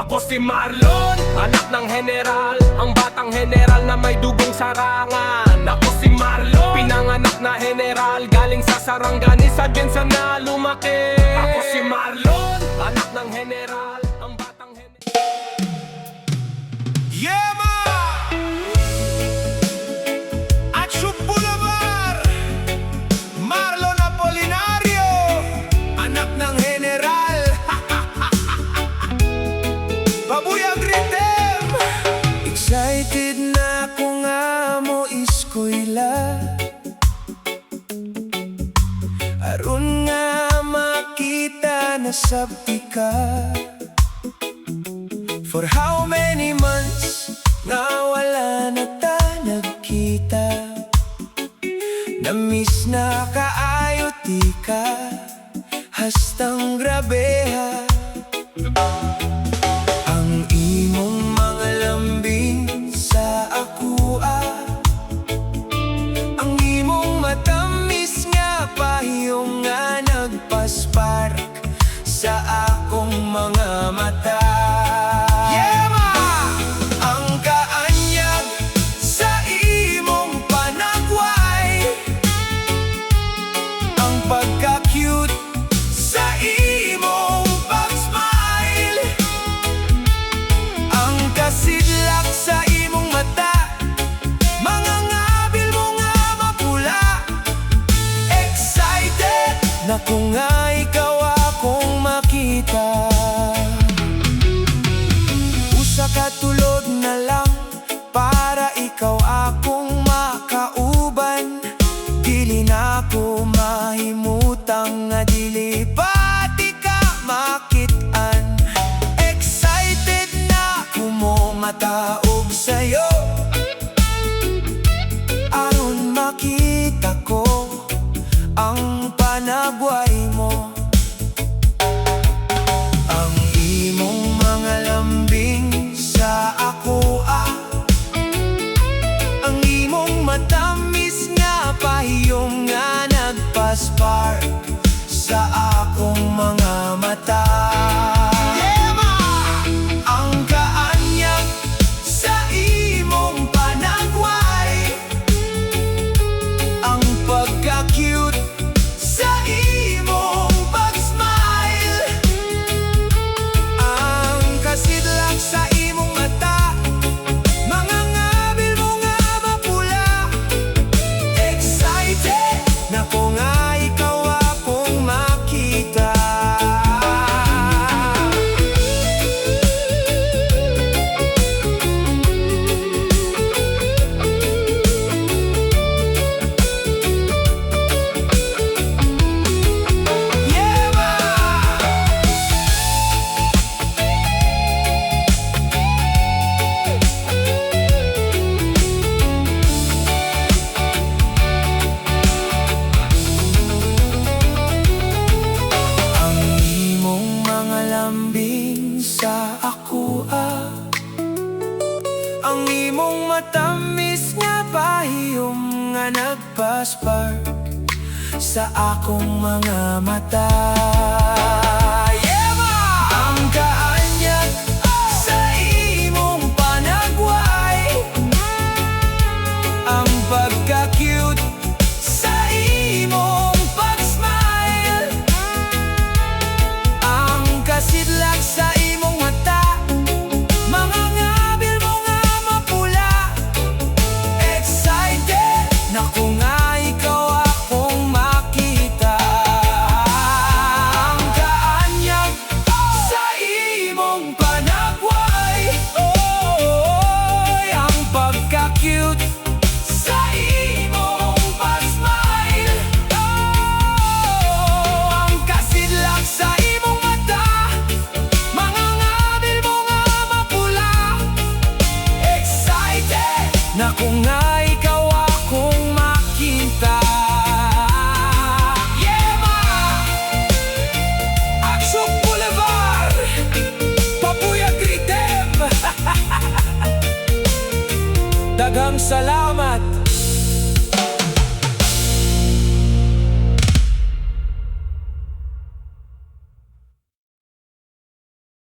Ako si Marlon, anak ng general, ang batang general na may dugong sarangan. Ako si Marlon, pinanganak na general, galing sa Sarangani, sa Jensen na lumaki. Ako si Marlon, anak ng general, ang batang general. Yeah, ma! Action Boulevard! Marlon Apolinario, anak ng general. Babuyag Rhythm! Excited na ako nga mo iskwela, aron nga makita na sabti ka. For how many months nga wala na ta nagkita, na-miss na kaayo ti ka, hastang grabe ha. Ang imong mga lambing sa akua, ang imong matamis nga pahiyong nga nagpaspark sa akong mga mata. Pagka-cute sa imong pag-smile, ang kasidlak sa imong mata, mga ngabil mo nga mapula. Excited na kung nga ikaw akong makita. Usa ka tulog na lang para ikaw akong makauban. Dili na ko mahimutang nga dili pati ka makit-an. Excited na ko mo mataog sa'yo, aron makita ko ang panagway mo. Ang imong mga lambing sa ako ang imong matamis nga pahiyong nga nagpaspark sa akong mga mata. Ang kaanyag sa imong panagway, ang pagka-cute sa imong pag-smile, ang kasidlak sa imong mata, mga ngabil mo nga mapula. Excited na ko nga ikaw akong makita. Yeah, ma! Ang imong mga lambing sa akua, ang imong matamis nga pahiyom nga nagpaspark sa akong mga mata. Yeah, ma! Ang kaanyag sa imong panagway, ang pagka-cute sa imong pag-smile, ang kasidlak sa imong mata, mga ngabil mo nga mapula. Excited na kung nga ikaw akong makita. Ang kaanyag sa imong panagway, ang pagka-cute sa imong pag-smile, ang kasidlak sa imong mata, mga ngabil mo nga mapula. Excited na kung nga ikaw akong makita. Yeah, ma! Action Boulevard, Babuyag Rhythm. Daghang salamat.